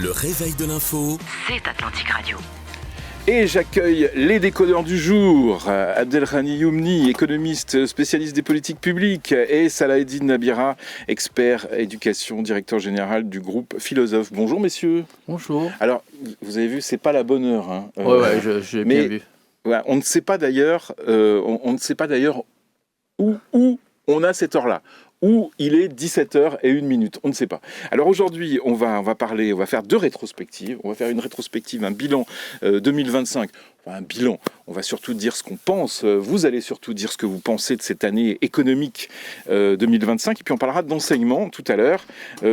Le réveil de l'info, c'est Atlantic Radio. Et j'accueille les décodeurs du jour, Abdelghani Youmni, économiste spécialiste des politiques publiques, et Salaheddine Nabira, expert éducation, directeur général du groupe Philosophe. Bonjour messieurs. Bonjour. Alors, vous avez vu, c'est pas la bonne heure. Hein. Ouais, j'ai bien vu. Ouais, on ne sait pas d'ailleurs, où on a cette heure-là. Où il est 17h01. On ne sait pas. Alors aujourd'hui, on va faire deux rétrospectives. On va faire une rétrospective, un bilan 2025. Enfin, un bilan. On va surtout dire ce qu'on pense. Vous allez surtout dire ce que vous pensez de cette année économique 2025. Et puis on parlera d'enseignement tout à l'heure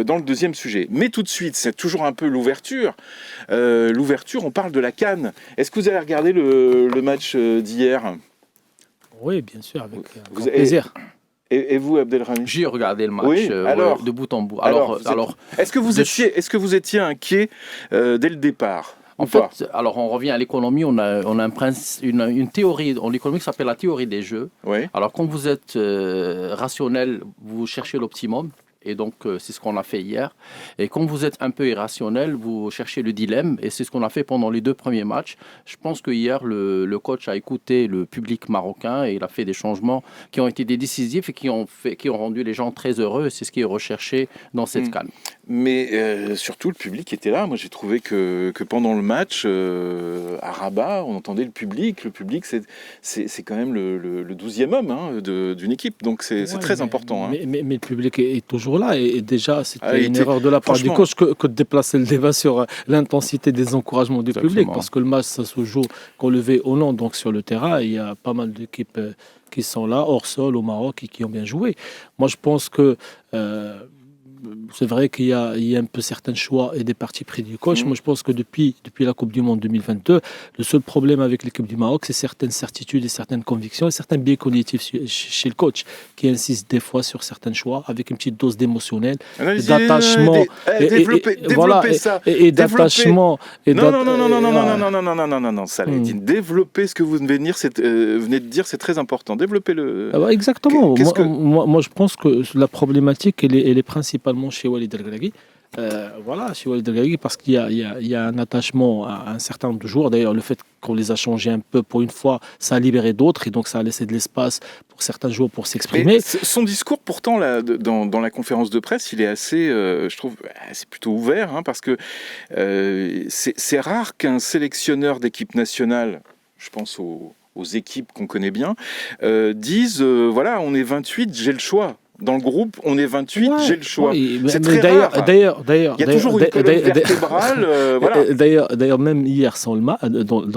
dans le deuxième sujet. Mais tout de suite, c'est toujours un peu l'ouverture. On parle de la CAN. Est-ce que vous avez regardé le match d'hier ? Oui, bien sûr, avec grand plaisir. Et vous, Abdelghani ? J'ai regardé le match de bout en bout. Est-ce que vous étiez inquiet dès le départ ? En fait, alors on revient à l'économie. On a une théorie en économie qui s'appelle la théorie des jeux. Oui. Alors quand vous êtes rationnel, vous cherchez l'optimum. Et donc, c'est ce qu'on a fait hier. Et quand vous êtes un peu irrationnel, vous cherchez le dilemme. Et c'est ce qu'on a fait pendant les deux premiers matchs. Je pense que hier, le coach a écouté le public marocain et il a fait des changements qui ont été décisifs et qui ont rendu les gens très heureux. C'est ce qui est recherché dans cette CAN. Mais surtout, le public était là. Moi, j'ai trouvé que pendant le match, à Rabat, on entendait le public. Le public, c'est quand même le 12e homme d'une équipe. Donc, c'est très important. Mais le public est toujours là. Et déjà, c'était une erreur de la part du coach que de déplacer le débat sur l'intensité des encouragements du public. Parce que le match, ça se joue qu'on le veuille ou non. Donc, sur le terrain, il y a pas mal d'équipes qui sont là, hors sol, au Maroc, et qui ont bien joué. Moi, je pense que... c'est vrai qu'il y a un peu certains choix et des partis pris du coach. Moi, je pense que depuis la Coupe du Monde 2022, le seul problème avec l'équipe du Maroc, c'est certaines certitudes et certaines convictions et certains biais cognitifs chez le coach qui insiste des fois sur certains choix avec une petite dose d'émotionnel, d'attachement et d'attachement. Non, Salaheddine, développez ce que vous venez de dire, c'est très important. Développez-le. Exactement. Moi, je pense que la problématique, elle est principalement chez Walid El-Regragui. Chez Walid El-Regragui, parce qu'il y a un attachement à un certain nombre de joueurs. D'ailleurs, le fait qu'on les a changés un peu pour une fois, ça a libéré d'autres et donc ça a laissé de l'espace pour certains joueurs pour s'exprimer. Mais son discours, pourtant, là, dans la conférence de presse, il est assez, je trouve, c'est plutôt ouvert, parce que c'est rare qu'un sélectionneur d'équipe nationale, je pense aux équipes qu'on connaît bien, disent, on est 28, j'ai le choix. Dans le groupe, on est 28, j'ai le choix. C'est très rare. D'ailleurs, il y a toujours une colonne vertébrale. D'ailleurs, même hier, dans le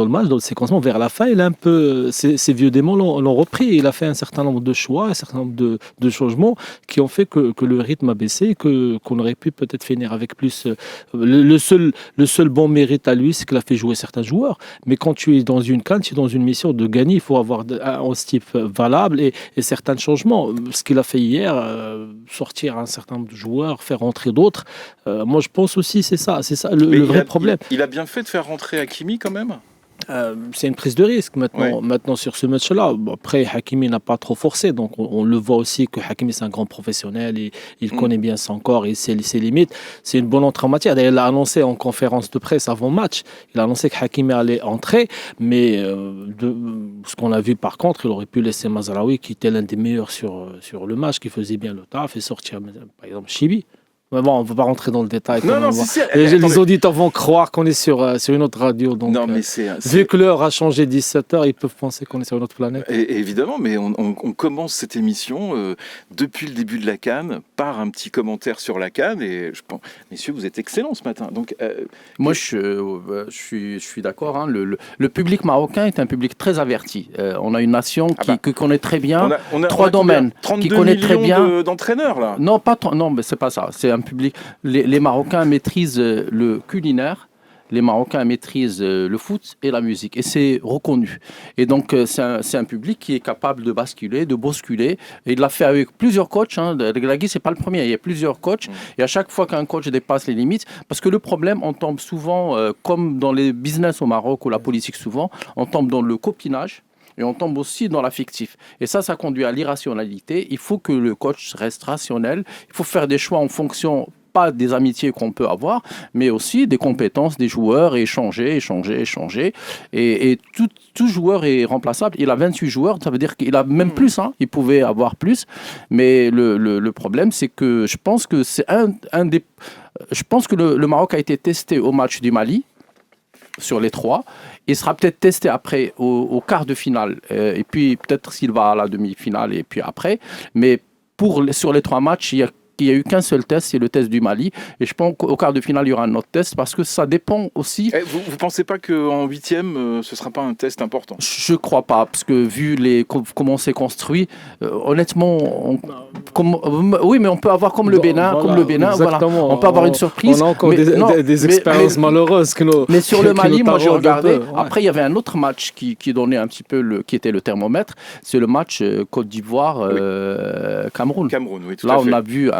match, dans le séquencement, vers la fin, il a un peu, ces vieux démons l'ont repris. Il a fait un certain nombre de choix, un certain nombre de changements qui ont fait que le rythme a baissé, qu'on aurait pu peut-être finir avec plus. Le seul bon mérite à lui, c'est qu'il a fait jouer certains joueurs. Mais quand tu es dans une CAN, tu es dans une mission de gagner, il faut avoir un type valable et certains changements. Ce qu'il a fait hier, sortir un certain nombre de joueurs, faire rentrer d'autres. Moi, je pense aussi c'est ça le vrai problème. Il a bien fait de faire rentrer Hakimi quand même. C'est une prise de risque maintenant sur ce match-là. Après, Hakimi n'a pas trop forcé, donc on le voit aussi que Hakimi c'est un grand professionnel et il connaît bien son corps et ses limites. C'est une bonne entrée en matière. D'ailleurs, il l'a annoncé en conférence de presse avant match. Il a annoncé que Hakimi allait entrer, mais ce qu'on a vu par contre, il aurait pu laisser Mazraoui qui était l'un des meilleurs sur le match, qui faisait bien le taf et sortir par exemple Chibi. Mais bon, on ne va pas rentrer dans le détail. Les auditeurs vont croire qu'on est sur une autre radio. Donc, vu que l'heure a changé 17h, ils peuvent penser qu'on est sur une autre planète. Et évidemment, mais on commence cette émission depuis le début de la CAN par un petit commentaire sur la CAN. Et je pense, messieurs, vous êtes excellents ce matin. Donc, moi, je suis d'accord. Le public marocain est un public très averti. On a une nation qui connaît très bien trois domaines. 32 qui connaît très bien d'entraîneurs, là. Non, mais c'est pas ça. C'est un public. Les Marocains maîtrisent le culinaire, les Marocains maîtrisent le foot et la musique, et c'est reconnu. Et donc, c'est un public qui est capable de basculer, de bousculer. Et il l'a fait avec plusieurs coachs. Regragui, c'est pas le premier. Il y a plusieurs coachs. Et à chaque fois qu'un coach dépasse les limites, parce que le problème, on tombe souvent, comme dans les business au Maroc ou la politique souvent, on tombe dans le copinage. Et on tombe aussi dans l'affectif. Et ça conduit à l'irrationalité. Il faut que le coach reste rationnel. Il faut faire des choix en fonction pas des amitiés qu'on peut avoir, mais aussi des compétences des joueurs, et échanger. Et tout joueur est remplaçable. Il a 28 joueurs, ça veut dire qu'il a même plus, hein, il pouvait avoir plus. Mais le problème, c'est que je pense que c'est je pense que le Maroc a été testé au match du Mali, sur les 3. Il sera peut-être testé après au quart de finale, et puis peut-être s'il va à la demi-finale, et puis après. Mais sur les 3 matchs, il n'y a eu qu'un seul test, c'est le test du Mali. Et je pense qu'au quart de finale, il y aura un autre test parce que ça dépend aussi. Vous ne pensez pas qu'en 8e, ce ne sera pas un test important? Je ne crois pas, parce que vu comment c'est construit, honnêtement, oui, mais on peut avoir comme le Bénin, voilà, on peut avoir une surprise. On a encore des expériences malheureuses que nos. Mais sur le Mali, moi j'ai regardé. Ouais. Après, il y avait un autre match qui donnait un petit peu qui était le thermomètre. C'est le match Côte d'Ivoire-Cameroun. Cameroun, oui, tout Là, à fait. on a vu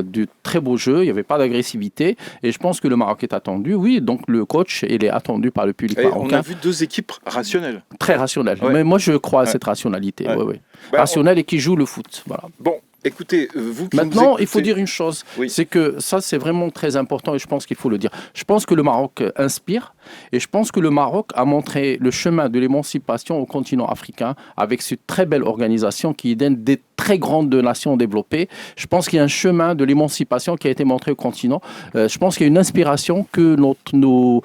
du très beau jeu, il n'y avait pas d'agressivité, et je pense que le Maroc est attendu, oui, donc le coach, il est attendu par le public marocain. On a vu 2 équipes rationnelles. Très rationnelles, ouais. Mais moi je crois à cette rationalité, ouais. Rationnelle et qui joue le foot, voilà. Bon, écoutez, vous qui maintenant, nous écoutez... il faut dire une chose, c'est que ça c'est vraiment très important et je pense qu'il faut le dire. Je pense que le Maroc inspire et je pense que le Maroc a montré le chemin de l'émancipation au continent africain avec cette très belle organisation qui donne des très grandes nations développées. Je pense qu'il y a un chemin de l'émancipation qui a été montré au continent. Je pense qu'il y a une inspiration que nos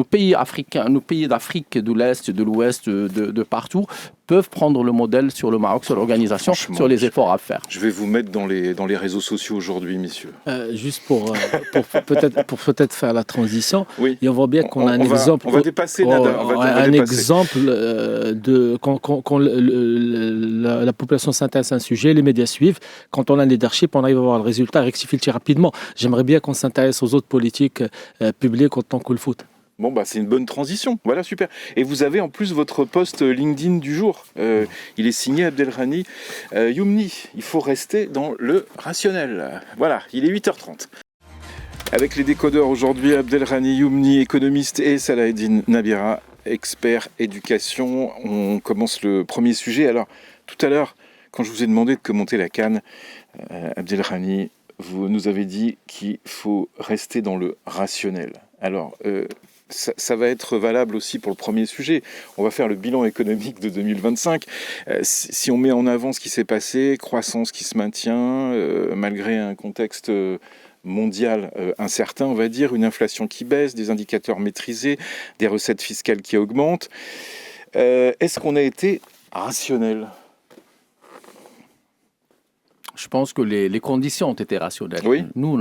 pays africains, nos pays d'Afrique, de l'Est, de l'Ouest, de partout, peuvent prendre le modèle sur le Maroc, sur l'organisation, sur les efforts à faire. Je vais vous mettre dans les réseaux sociaux aujourd'hui, messieurs. Juste pour peut-être faire la transition, oui. Et on voit bien qu'on a un exemple. On va dépasser Nada. Un exemple de quand la population s'intéresse à un sujet, les médias suivent. Quand on a un leadership, on arrive à voir le résultat, rectifie le tir rapidement. J'aimerais bien qu'on s'intéresse aux autres politiques publiques autant que le foot. Bon, c'est une bonne transition. Voilà, super. Et vous avez en plus votre post LinkedIn du jour. Il est signé Abdelghany Youmni. Il faut rester dans le rationnel. Voilà, il est 8h30. Avec les décodeurs aujourd'hui, Abdelghany Youmni, économiste, et Salaheddine Nabira, expert éducation. On commence le premier sujet. Alors, tout à l'heure, quand je vous ai demandé de commenter la CAN, Abdelghany, vous nous avez dit qu'il faut rester dans le rationnel. Alors, ça va être valable aussi pour le premier sujet. On va faire le bilan économique de 2025. Si on met en avant ce qui s'est passé, croissance qui se maintient, malgré un contexte mondial incertain, on va dire, une inflation qui baisse, des indicateurs maîtrisés, des recettes fiscales qui augmentent. Est-ce qu'on a été rationnel ? Je pense que les conditions ont été rationnelles. Oui. Nous, on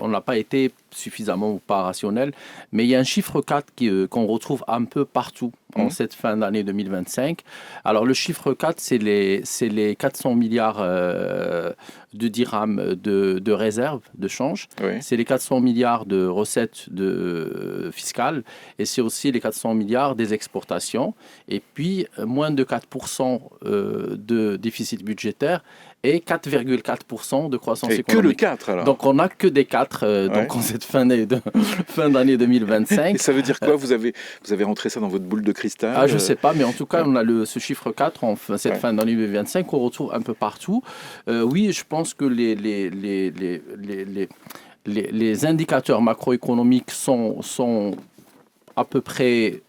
n'a pas été suffisamment ou pas rationnel, mais il y a un chiffre 4 qu'on retrouve un peu partout en cette fin d'année 2025. Alors le chiffre 4, c'est les 400 milliards de dirhams de réserves de change, oui. C'est les 400 milliards de recettes fiscales, et c'est aussi les 400 milliards des exportations, et puis moins de 4% de déficit budgétaire, et 4,4% de croissance économique. Que le 4 alors. Donc on n'a que des 4 donc en cette fin d'année 2025. Et ça veut dire quoi vous avez rentré ça dans votre boule de cristal? Je ne sais pas, mais en tout cas on a ce chiffre 4 en cette fin d'année 2025 qu'on retrouve un peu partout. Oui, je pense que les indicateurs macroéconomiques sont à peu près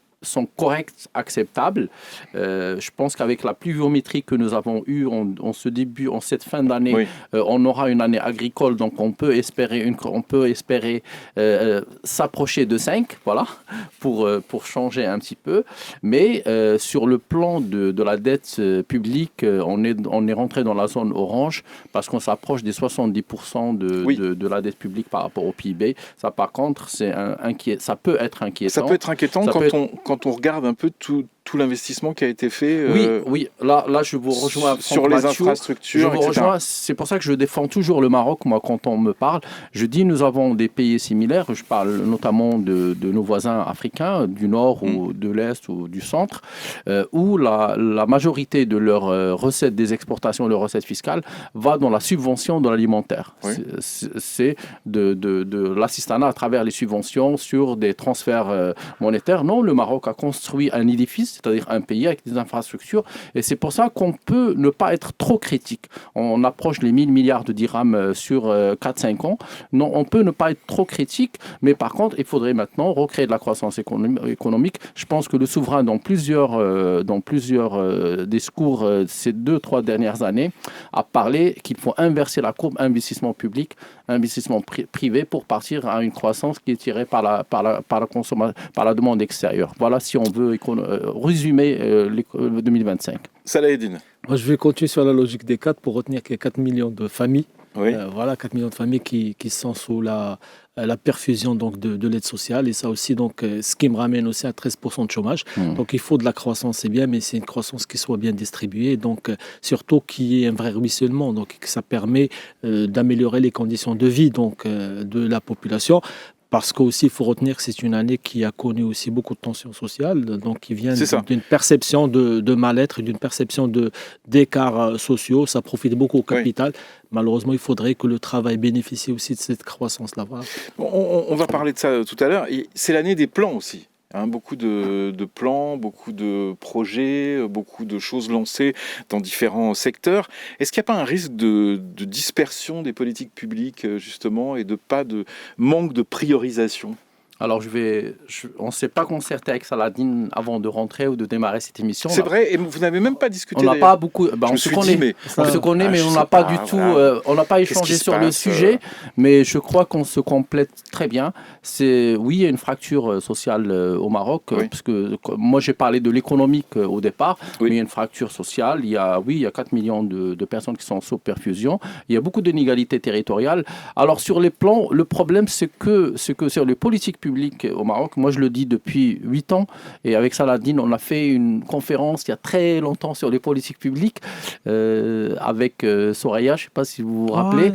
corrects, acceptables. Je pense qu'avec la pluviométrie que nous avons eue en cette fin d'année, oui. On aura une année agricole, donc on peut espérer s'approcher de 5, voilà, pour changer un petit peu. Mais sur le plan de la dette publique, on est rentré dans la zone orange parce qu'on s'approche des 70% de la dette publique par rapport au PIB. Ça, par contre, ça peut être inquiétant. Ça peut être inquiétant quand on regarde un peu tout l'investissement qui a été fait. Oui. Là, je vous rejoins. Sur les infrastructures, etc. C'est pour ça que je défends toujours le Maroc, moi, quand on me parle. Je dis, nous avons des pays similaires. Je parle notamment de nos voisins africains, du nord ou de l'est ou du centre, où la majorité de leurs recettes des exportations, leurs recettes fiscales, va dans la subvention de l'alimentaire. Oui. C'est de l'assistanat à travers les subventions sur des transferts monétaires. Non, le Maroc a construit un édifice, c'est-à-dire un pays avec des infrastructures. Et c'est pour ça qu'on peut ne pas être trop critique. On approche les 1000 milliards de dirhams sur 4-5 ans. Non, on peut ne pas être trop critique, mais par contre, il faudrait maintenant recréer de la croissance économique. Je pense que le souverain, dans plusieurs discours ces 2-3 dernières années, a parlé qu'il faut inverser la courbe investissement public, investissement privé pour partir à une croissance qui est tirée par la demande extérieure. Voilà si on veut résumer 2025. Salah Eddine. Moi, je vais continuer sur la logique des 4 pour retenir qu'il y a 4 millions de familles. Oui. 4 millions de familles qui sont sous la perfusion donc, de l'aide sociale. Et ça aussi, donc, ce qui me ramène aussi à 13% de chômage. Donc il faut de la croissance, c'est bien, mais c'est une croissance qui soit bien distribuée. Donc surtout qu'il y ait un vrai ruissellement. Donc que ça permet d'améliorer les conditions de vie donc, de la population. Parce qu'aussi, il faut retenir que c'est une année qui a connu aussi beaucoup de tensions sociales, donc qui vient d'une perception de mal-être et d'une perception d'écarts sociaux. Ça profite beaucoup au capital. Oui. Malheureusement, il faudrait que le travail bénéficie aussi de cette croissance-là. Voilà. On va parler de ça tout à l'heure. C'est l'année des plans aussi. Beaucoup de plans, beaucoup de projets, beaucoup de choses lancées dans différents secteurs. Est-ce qu'il n'y a pas un risque de dispersion des politiques publiques, justement, et de manque de priorisation ? Alors, on ne s'est pas concerté avec Saladine avant de rentrer ou de démarrer cette émission. C'est vrai, et vous n'avez même pas discuté. On n'a pas beaucoup. On se connaît, mais on n'a pas du tout. On n'a pas échangé sur le sujet. Mais je crois qu'on se complète très bien. Oui, il y a une fracture sociale au Maroc, parce que moi j'ai parlé de l'économique au départ, mais il y a une fracture sociale. Il y a 4 millions de personnes qui sont sous perfusion. Il y a beaucoup d'inégalités territoriales. Alors sur les plans, le problème c'est que sur les politiques publiques au Maroc. Moi, je le dis depuis 8 ans. Et avec Saladine, on a fait une conférence il y a très longtemps sur les politiques publiques avec Soraya. Je ne sais pas si vous vous rappelez.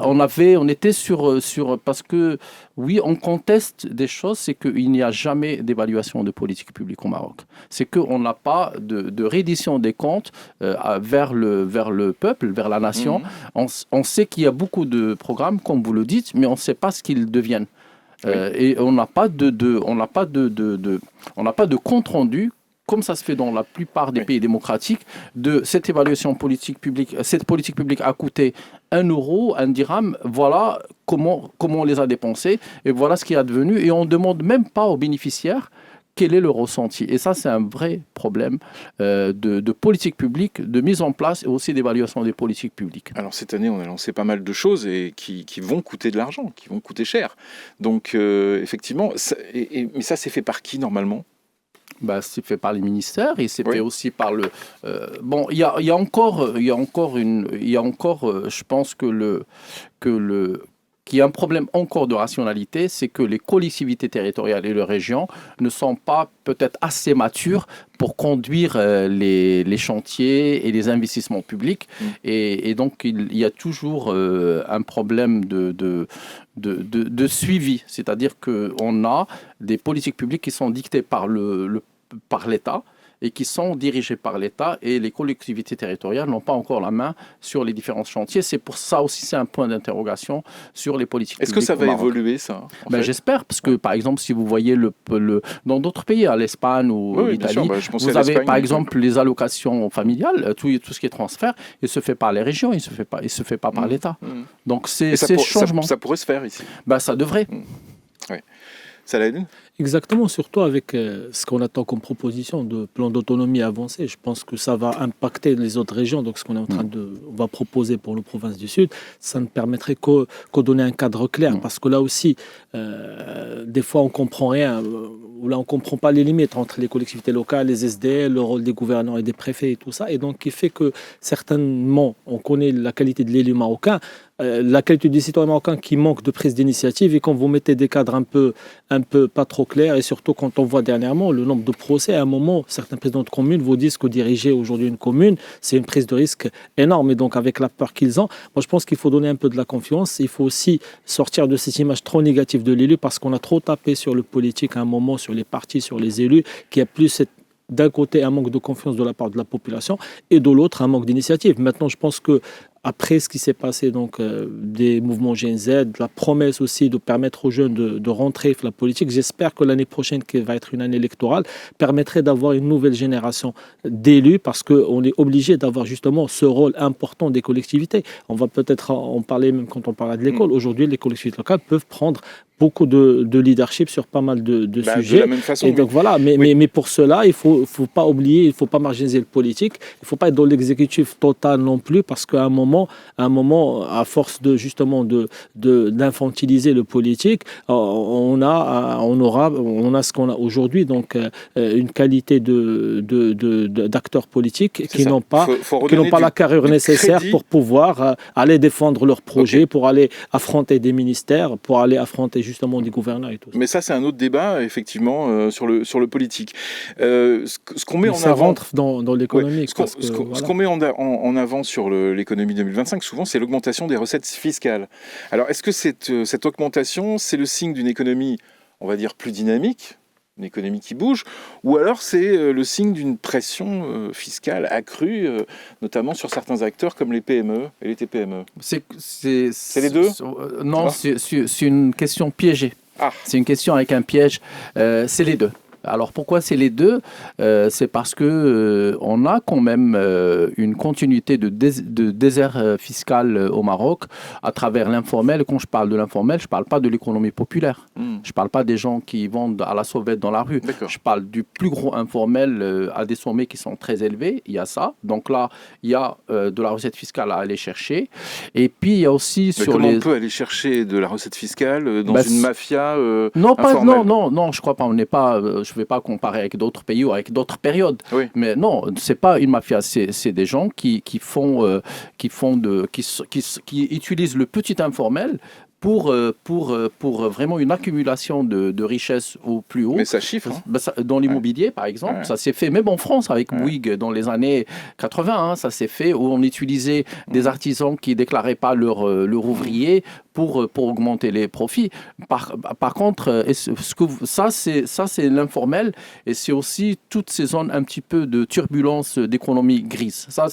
On était sur... Parce que, oui, on conteste des choses. C'est qu'il n'y a jamais d'évaluation de politique publique au Maroc. C'est qu'on n'a pas de reddition des comptes vers le peuple, vers la nation. On sait qu'il y a beaucoup de programmes, comme vous le dites, mais on ne sait pas ce qu'ils deviennent. Et on n'a pas de compte rendu, comme ça se fait dans la plupart des pays démocratiques, de cette évaluation politique publique. Cette politique publique a coûté 1 euro, 1 dirham. Voilà comment on les a dépensés et voilà ce qui est advenu. Et on ne demande même pas aux bénéficiaires quel est le ressenti. Et ça, c'est un vrai problème de politique publique, de mise en place et aussi d'évaluation des politiques publiques. Alors cette année, on a lancé pas mal de choses et qui vont coûter de l'argent, qui vont coûter cher. Donc effectivement, mais ça, c'est fait par qui normalement ? C'est fait par les ministères et c'est fait aussi par le... il y a encore, je pense qu'il y a un problème encore de rationalité, c'est que les collectivités territoriales et les régions ne sont pas peut-être assez matures pour conduire les chantiers et les investissements publics. Et donc, il y a toujours un problème de suivi. C'est-à-dire qu'on a des politiques publiques qui sont dictées par l'État et qui sont dirigés par l'État et les collectivités territoriales n'ont pas encore la main sur les différents chantiers. C'est pour ça aussi, c'est un point d'interrogation sur les politiques publiques. Est-ce que ça va évoluer, ça J'espère, parce que par exemple, si vous voyez dans d'autres pays, à l'Espagne ou l'Italie, vous avez par exemple les allocations familiales, tout ce qui est transfert, il se fait par les régions, il se fait pas par l'État. Donc c'est changement. Ça pourrait se faire ici. Ça devrait. Oui. Saladine ? Exactement, surtout avec ce qu'on attend comme proposition de plan d'autonomie avancé. Je pense que ça va impacter les autres régions. Donc, ce qu'on est en train on va proposer pour nos provinces du Sud, ça ne permettrait qu'au donner un cadre clair. Parce que là aussi, des fois, on ne comprend rien. Ou là, on ne comprend pas les limites entre les collectivités locales, les SDL, le rôle des gouverneurs et des préfets et tout ça. Et donc, qui fait que certainement, on connaît la qualité de l'élu marocain, la qualité des citoyens marocains qui manquent de prise d'initiative, et quand vous mettez des cadres un peu pas trop clairs, et surtout quand on voit dernièrement le nombre de procès, à un moment, certains présidents de communes vous disent que diriger aujourd'hui une commune, c'est une prise de risque énorme. Et donc avec la peur qu'ils ont, moi je pense qu'il faut donner un peu de la confiance. Il faut aussi sortir de cette image trop négative de l'élu, parce qu'on a trop tapé sur le politique à un moment, sur les partis, sur les élus, qu'il y a plus d'un côté un manque de confiance de la part de la population et de l'autre un manque d'initiative. Maintenant, je pense que après ce qui s'est passé, donc des mouvements Gen Z, la promesse aussi de permettre aux jeunes de rentrer dans la politique, j'espère que l'année prochaine, qui va être une année électorale, permettrait d'avoir une nouvelle génération d'élus, parce qu'on est obligé d'avoir justement ce rôle important des collectivités. On va peut-être en parler même quand on parlera de l'école. Aujourd'hui, les collectivités locales peuvent prendre beaucoup de leadership sur pas mal de sujets. De la même façon, et donc voilà, mais pour cela, il faut pas oublier, il faut pas marginaliser le politique, il faut pas être dans l'exécutif total non plus, parce qu'à un moment, à force de justement d'infantiliser le politique, on a ce qu'on a aujourd'hui, donc une qualité d'acteurs politiques qui n'ont pas la carrure nécessaire pour pouvoir aller défendre leurs projets, pour aller affronter des ministères, pour aller affronter justement des gouverneurs et tout ça. Mais ça, c'est un autre débat, effectivement, sur le politique. Ce qu'on met en ça avant... rentre dans l'économie. Ce qu'on met en avant sur l'économie 2025, souvent, c'est l'augmentation des recettes fiscales. Alors, est-ce que cette augmentation, c'est le signe d'une économie, on va dire, plus dynamique, une économie qui bouge, ou alors c'est le signe d'une pression fiscale accrue, notamment sur certains acteurs comme les PME et les TPME? C'est les deux? Non, c'est une question piégée. Ah. C'est une question avec un piège. C'est les deux. Alors pourquoi c'est les deux? C'est parce que on a quand même une continuité de désert fiscal au Maroc à travers l'informel. Quand je parle de l'informel, je ne parle pas de l'économie populaire. Je ne parle pas des gens qui vendent à la sauvette dans la rue. Je parle du plus gros informel à des sommets qui sont très élevés. Il y a ça. Donc là, il y a de la recette fiscale à aller chercher. Et puis il y a aussi on peut aller chercher de la recette fiscale dans une mafia informelle? Non, je crois pas. On n'est pas... je ne vais pas comparer avec d'autres pays ou avec d'autres périodes. Oui. Mais non, ce n'est pas une mafia. C'est des gens qui utilisent le petit informel pour vraiment une accumulation de richesses au plus haut. Mais ça chiffre. Dans l'immobilier, par exemple, ça s'est fait, même en France, avec Bouygues, dans les années 80, ça s'est fait, où on utilisait des artisans qui ne déclaraient pas leur ouvrier pour augmenter les profits. Par contre, ça c'est l'informel, et c'est aussi toutes ces zones un petit peu de turbulence d'économie grise. Ça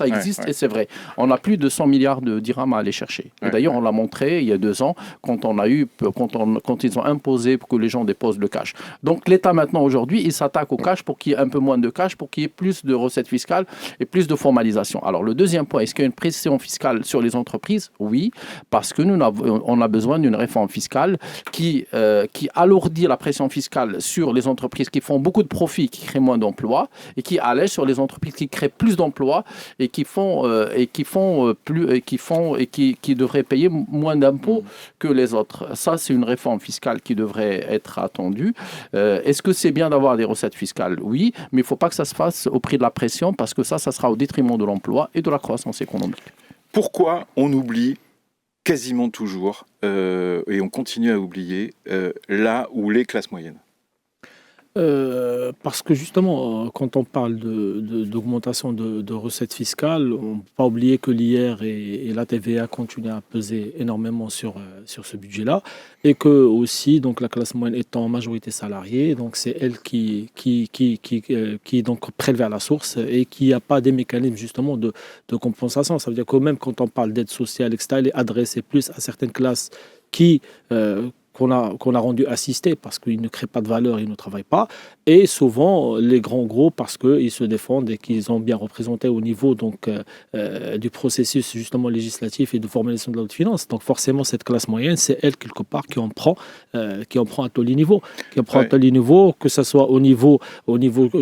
existe, et c'est vrai. On a plus de 100 milliards de dirhams à aller chercher. Et d'ailleurs, on l'a montré il y a 2 ans, quand ils ont imposé pour que les gens déposent le cash. Donc l'État maintenant, aujourd'hui, il s'attaque au cash pour qu'il y ait un peu moins de cash, pour qu'il y ait plus de recettes fiscales et plus de formalisation. Alors le deuxième point, est-ce qu'il y a une pression fiscale sur les entreprises? Oui, parce que on a besoin d'une réforme fiscale qui alourdit la pression fiscale sur les entreprises qui font beaucoup de profits, qui créent moins d'emplois, et qui allège sur les entreprises qui créent plus d'emplois et qui devraient payer moins d'impôts que les autres. Ça, c'est une réforme fiscale qui devrait être attendue. Est-ce que c'est bien d'avoir des recettes fiscales? Oui, mais il ne faut pas que ça se fasse au prix de la pression, parce que ça sera au détriment de l'emploi et de la croissance économique. Pourquoi on oublie quasiment toujours, et on continue à oublier, là où les classes moyennes? Parce que justement, quand on parle d'augmentation de recettes fiscales, on ne peut pas oublier que l'IR et la TVA continuent à peser énormément sur ce budget-là, et que aussi, donc, la classe moyenne étant en majorité salariée, donc c'est elle qui donc prélève à la source, et qui n'a pas des mécanismes justement de compensation. Ça veut dire que même quand on parle d'aide sociale, etc., elle est adressée plus à certaines classes qu'on a rendu assistés parce qu'ils ne créent pas de valeur, ils ne travaillent pas, et souvent les grands groupes parce qu'ils se défendent et qu'ils ont bien représenté au niveau du processus justement législatif et de formalisation de la haute finance. Donc forcément cette classe moyenne, c'est elle quelque part qui en prend à tous les niveaux, que ce soit au niveau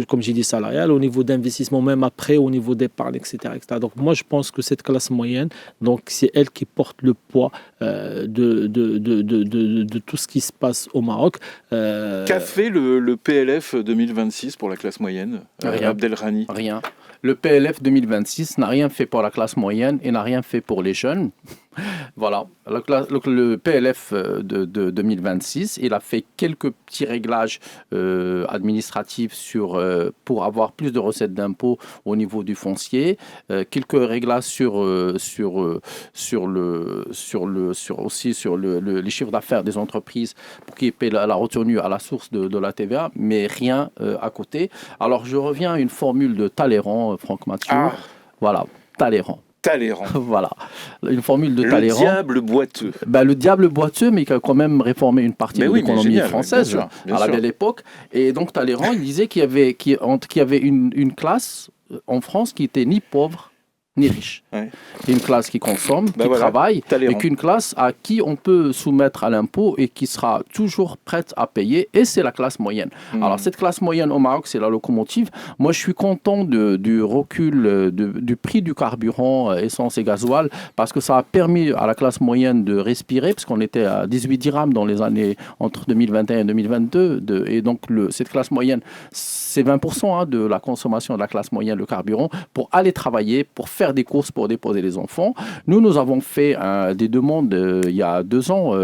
comme j'ai dit salarial, au niveau d'investissement, même après au niveau d'épargne, etc., etc. Donc moi je pense que cette classe moyenne, donc c'est elle qui porte le poids de tout ce qui se passe au Maroc. Qu'a fait le PLF 2026 pour la classe moyenne, Abdelrahmani? Rien. Le PLF 2026 n'a rien fait pour la classe moyenne et n'a rien fait pour les jeunes. Voilà, le PLF de 2026, il a fait quelques petits réglages administratifs pour avoir plus de recettes d'impôts au niveau du foncier, quelques réglages sur les chiffres d'affaires des entreprises pour qu'ils paient la retenue à la source de la TVA, mais rien à côté. Alors je reviens à une formule de Talleyrand, Franck Mathieu. Voilà, Talleyrand. Talleyrand. Voilà, une formule de Le Talleyrand. diable boiteux. Le diable boiteux, mais qui a quand même réformé une partie Mais de oui, mais l'économie génial, française bien à la sûr. belle époque. Et donc Talleyrand, il disait qu'il y avait une classe en France qui était ni pauvre ni riche. Ouais. Une classe qui consomme, qui Voilà, travaille, Talleyrand. et qu'une classe à qui on peut soumettre à l'impôt et qui sera toujours prête à payer, et c'est la classe moyenne. Alors cette classe moyenne au Maroc, c'est la locomotive. Moi, je suis content du recul du prix du carburant, essence et gasoil, parce que ça a permis à la classe moyenne de respirer, parce qu'on était à 18 dirhams dans les années entre 2021 et 2022, et donc cette classe moyenne, c'est 20% de la consommation de la classe moyenne, le carburant, pour aller travailler, pour faire des courses, pour déposer les enfants. Nous avons fait des demandes il y a 2 ans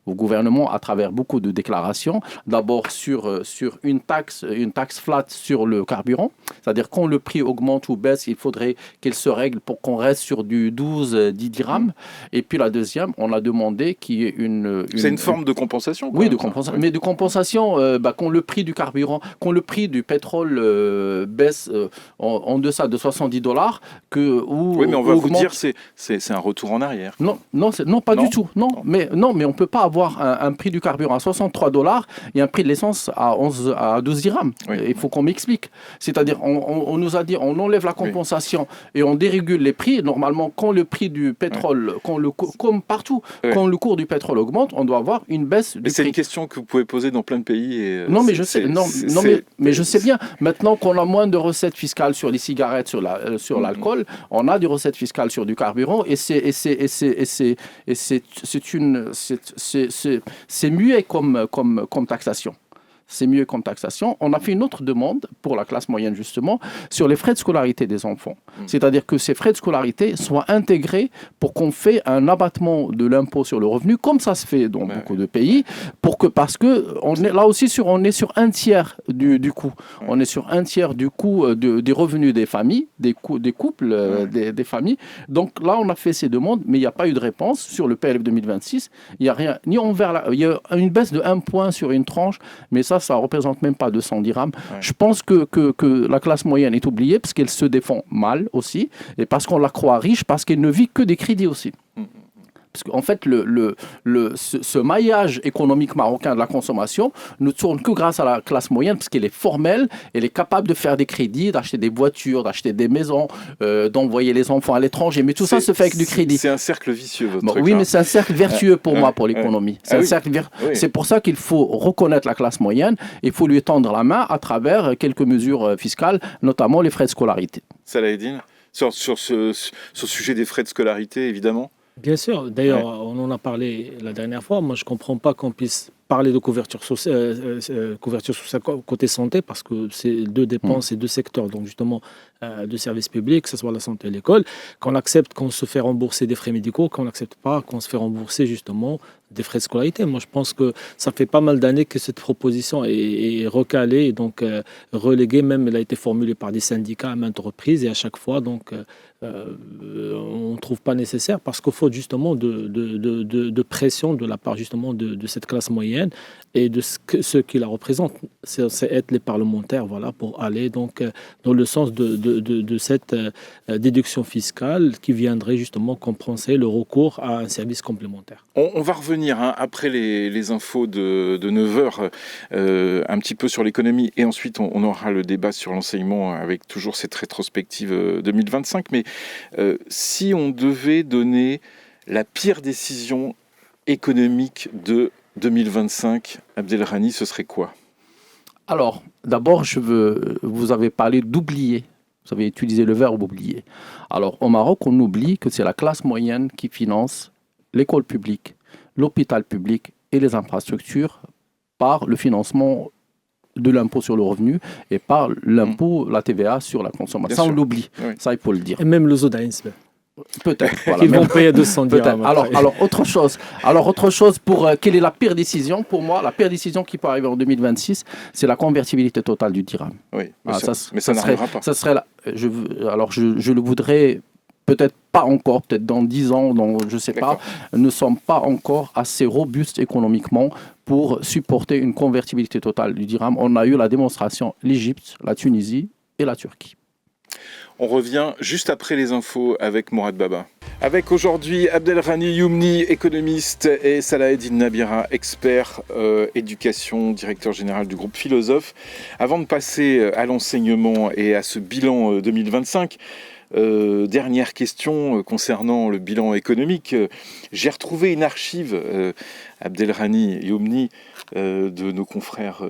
au gouvernement à travers beaucoup de déclarations. D'abord sur une taxe flat sur le carburant, c'est-à-dire quand le prix augmente ou baisse, il faudrait qu'elle se règle pour qu'on reste sur du 10 dirhams. Et puis la deuxième, on a demandé qu'il y ait C'est une forme de compensation. Oui, de compensation. Mais de compensation, quand le prix du carburant, quand le prix du pétrole baisse en deçà de $70, oui, mais on va vous dire c'est un retour en arrière. Non, pas du tout. Non, mais on peut pas avoir un prix du carburant à $63 et un prix de l'essence à 12 dirhams. Oui. Il faut qu'on m'explique. C'est-à-dire, on nous a dit, on enlève la compensation et on dérégule les prix. Normalement, quand le prix du pétrole, comme partout, quand le cours du pétrole augmente, on doit avoir une baisse du prix. Mais c'est une question que vous pouvez poser dans plein de pays. Non, mais je sais. Mais je sais bien. Maintenant qu'on a moins de recettes fiscales sur les cigarettes, sur l'alcool, on a des recettes fiscales sur du carburant et c'est muet comme taxation. C'est mieux comme taxation. On a fait une autre demande pour la classe moyenne, justement, sur les frais de scolarité des enfants. C'est-à-dire que ces frais de scolarité soient intégrés pour qu'on fait un abattement de l'impôt sur le revenu, comme ça se fait dans beaucoup de pays, parce que là aussi, on est sur un tiers du coût. On est sur un tiers du coût des revenus des familles, des couples, des familles. Donc là, on a fait ces demandes, mais il n'y a pas eu de réponse sur le PLF 2026. Il n'y a rien, ni envers il y a une baisse de 1 point sur une tranche, mais ça ne représente même pas 200 dirhams. Ouais. Je pense que la classe moyenne est oubliée parce qu'elle se défend mal aussi, et parce qu'on la croit riche, parce qu'elle ne vit que des crédits aussi. Parce qu'en fait, ce maillage économique marocain de la consommation ne tourne que grâce à la classe moyenne, parce qu'elle est formelle, elle est capable de faire des crédits, d'acheter des voitures, d'acheter des maisons, d'envoyer les enfants à l'étranger. Mais tout ça se fait avec du crédit. C'est un cercle vicieux, votre truc. Oui, mais c'est un cercle vertueux pour moi, pour l'économie. C'est un cercle C'est pour ça qu'il faut reconnaître la classe moyenne. Il faut lui tendre la main à travers quelques mesures fiscales, notamment les frais de scolarité. Salah Eddine, sur ce sujet des frais de scolarité, évidemment. Bien sûr. D'ailleurs, on en a parlé la dernière fois. Moi, je ne comprends pas qu'on puisse parler de couverture sociale côté santé, parce que c'est 2 dépenses et 2 secteurs, donc justement de services publics, que ce soit la santé et l'école, qu'on accepte qu'on se fait rembourser des frais médicaux, qu'on n'accepte pas qu'on se fait rembourser justement des frais de scolarité. Moi, je pense que ça fait pas mal d'années que cette proposition est recalée et donc reléguée. Même, elle a été formulée par des syndicats à maintes reprises et à chaque fois, donc, on ne trouve pas nécessaire, parce qu'il faut justement de pression de la part justement de cette classe moyenne et de ceux qui la représentent. C'est être les parlementaires, voilà, pour aller donc dans le sens de cette déduction fiscale qui viendrait justement compenser le recours à un service complémentaire. On va revenir après les infos de 9h un petit peu sur l'économie, et ensuite on aura le débat sur l'enseignement avec toujours cette rétrospective 2025. Mais si on devait donner la pire décision économique de 2025, Abdelrahmani, ce serait quoi ? Alors, d'abord, vous avez parlé d'oublier. Vous avez utilisé le verbe oublier. Alors, au Maroc, on oublie que c'est la classe moyenne qui finance l'école publique, l'hôpital public et les infrastructures par le financement de l'impôt sur le revenu et par l'impôt, la TVA sur la consommation. Ça, on l'oublie. Oui. Ça, il faut le dire. Et même le Zodaïns. Peut-être. Voilà. Ils vont payer 200 dirhams. Alors, autre chose. Quelle est la pire décision ? Pour moi, la pire décision qui peut arriver en 2026, c'est la convertibilité totale du dirham. Oui, mais ça n'arrivera pas. Ça serait je le voudrais peut-être pas encore, peut-être dans 10 ans, je ne sais pas, ne sommes pas encore assez robustes économiquement pour supporter une convertibilité totale du dirham. On a eu la démonstration, l'Égypte, la Tunisie et la Turquie. On revient juste après les infos avec Mourad Baba. Avec aujourd'hui Abdelghani Youmni, économiste, et Salaheddine Nabira, expert éducation, directeur général du groupe Philosophe. Avant de passer à l'enseignement et à ce bilan 2025, dernière question concernant le bilan économique. J'ai retrouvé une archive, Abdelghani Youmni, de nos confrères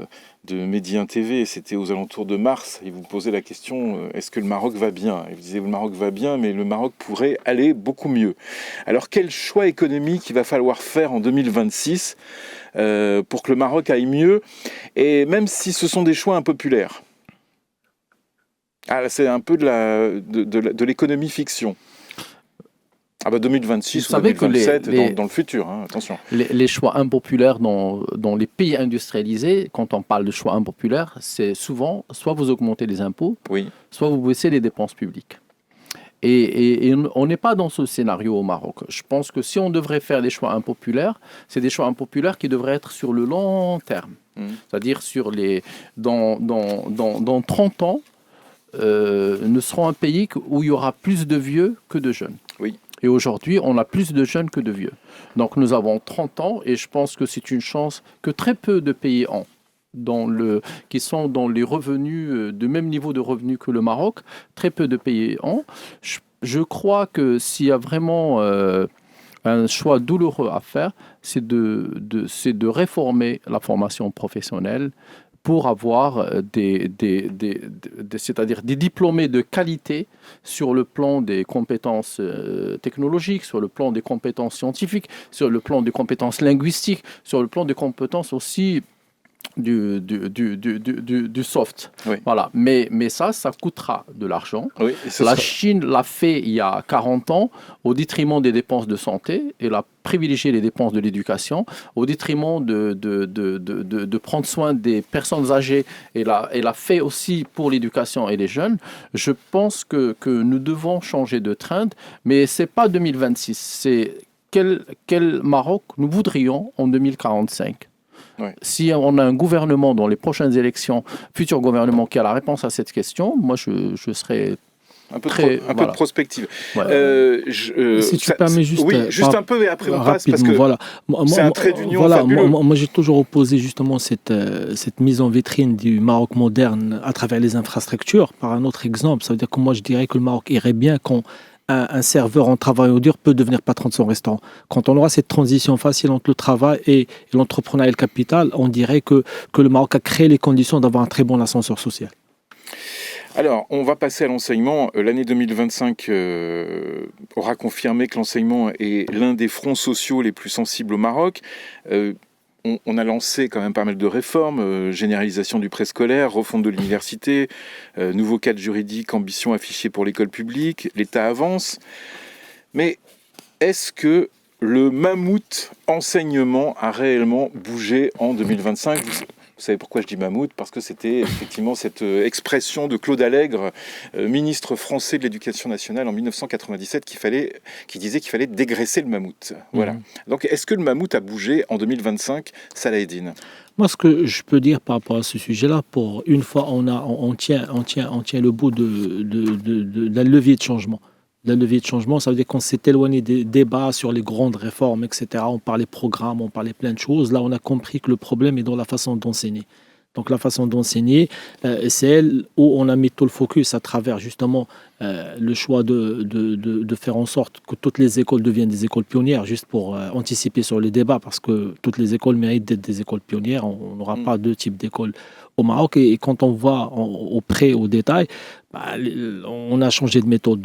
de Médien TV, c'était aux alentours de mars. Il vous posait la question, est-ce que le Maroc va bien? Il vous disait, le Maroc va bien, mais le Maroc pourrait aller beaucoup mieux. Alors, quel choix économique il va falloir faire en 2026 pour que le Maroc aille mieux? Et même si ce sont des choix impopulaires. Ah, c'est un peu de l'économie fiction. Ah bah 2026 ou 2027 dans le futur, hein, attention. Les choix impopulaires dans les pays industrialisés, quand on parle de choix impopulaires, c'est souvent soit vous augmentez les impôts, oui, soit vous baissez les dépenses publiques. Et on n'est pas dans ce scénario au Maroc. Je pense que si on devrait faire des choix impopulaires, c'est des choix impopulaires qui devraient être sur le long terme. C'est-à-dire dans 30 ans, nous serons un pays où il y aura plus de vieux que de jeunes. Oui. Et aujourd'hui, on a plus de jeunes que de vieux. Donc nous avons 30 ans et je pense que c'est une chance que très peu de pays ont, qui sont dans les revenus, de même niveau de revenus que le Maroc. Très peu de pays ont. Je crois que s'il y a vraiment un choix douloureux à faire, c'est de réformer la formation professionnelle pour avoir c'est-à-dire des diplômés de qualité sur le plan des compétences technologiques, sur le plan des compétences scientifiques, sur le plan des compétences linguistiques, sur le plan des compétences aussi du soft. Oui. Voilà. Mais ça coûtera de l'argent. Oui, la Chine l'a fait il y a 40 ans au détriment des dépenses de santé. Elle a privilégié les dépenses de l'éducation au détriment de prendre soin des personnes âgées. Elle a fait aussi pour l'éducation et les jeunes. Je pense que nous devons changer de trend, mais ce n'est pas 2026. C'est quel Maroc nous voudrions en 2045. Ouais. Si on a un gouvernement dans les prochaines élections, futur gouvernement qui a la réponse à cette question, moi je serais un peu de prospective. Ouais. Si tu permets juste, juste un peu et après on passe parce que voilà. c'est un trait d'union fabuleux. Moi j'ai toujours opposé justement cette mise en vitrine du Maroc moderne à travers les infrastructures par un autre exemple. Ça veut dire que moi je dirais que le Maroc irait bien quand un serveur en travail dur peut devenir patron de son restaurant. Quand on aura cette transition facile entre le travail et l'entrepreneuriat et le capital, on dirait que le Maroc a créé les conditions d'avoir un très bon ascenseur social. Alors, on va passer à l'enseignement. L'année 2025 aura confirmé que l'enseignement est l'un des fronts sociaux les plus sensibles au Maroc. On a lancé quand même pas mal de réformes, généralisation du préscolaire, refonte de l'université, nouveau cadre juridique, ambition affichée pour l'école publique, l'État avance. Mais est-ce que le mammouth enseignement a réellement bougé en 2025 ? Vous savez pourquoi je dis mammouth? Parce que c'était effectivement cette expression de Claude Allègre, ministre français de l'Éducation nationale en 1997, qui disait qu'il fallait dégraisser le mammouth. Voilà. Donc, est-ce que le mammouth a bougé en 2025, Salaheddine? Moi, ce que je peux dire par rapport à ce sujet-là, pour une fois, on tient le bout de la levier de changement. La levier de changement, ça veut dire qu'on s'est éloigné des débats sur les grandes réformes, etc. On parlait programme, on parlait plein de choses. Là, on a compris que le problème est dans la façon d'enseigner. Donc la façon d'enseigner, c'est elle où on a mis tout le focus à travers justement le choix de faire en sorte que toutes les écoles deviennent des écoles pionnières, juste pour anticiper sur les débats, parce que toutes les écoles méritent d'être des écoles pionnières. On n'aura pas deux types d'écoles au Maroc. Et quand on voit au détail, on a changé de méthode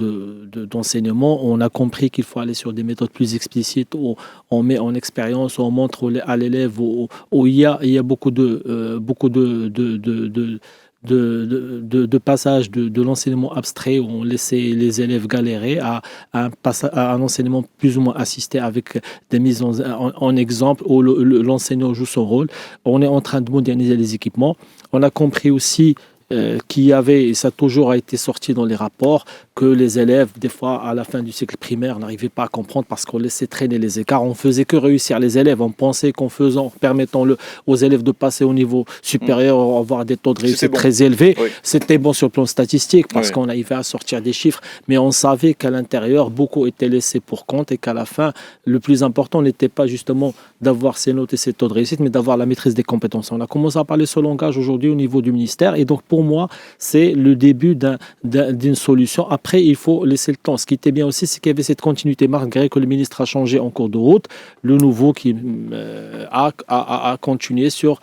d'enseignement. On a compris qu'il faut aller sur des méthodes plus explicites où on met en expérience, où on montre à l'élève où il y a beaucoup de passage de l'enseignement abstrait où on laissait les élèves galérer à un enseignement plus ou moins assisté avec des mises en exemple où l'enseignant joue son rôle. On est en train de moderniser les équipements. On a compris aussi qui avait, et ça a toujours été sorti dans les rapports, que les élèves, des fois, à la fin du cycle primaire, n'arrivaient pas à comprendre parce qu'on laissait traîner les écarts. On faisait que réussir les élèves. On pensait qu'en permettant aux élèves de passer au niveau supérieur, avoir des taux de réussite très élevés, c'était bon sur le plan statistique parce qu'on arrivait à sortir des chiffres. Mais on savait qu'à l'intérieur, beaucoup étaient laissés pour compte et qu'à la fin, le plus important n'était pas justement d'avoir ces notes et ces taux de réussite, mais d'avoir la maîtrise des compétences. On a commencé à parler ce langage aujourd'hui au niveau du ministère. Et donc, pour moi, c'est le début d'une solution. Après, il faut laisser le temps. Ce qui était bien aussi, c'est qu'il y avait cette continuité. Malgré que le ministre a changé en cours de route, le nouveau qui a continué sur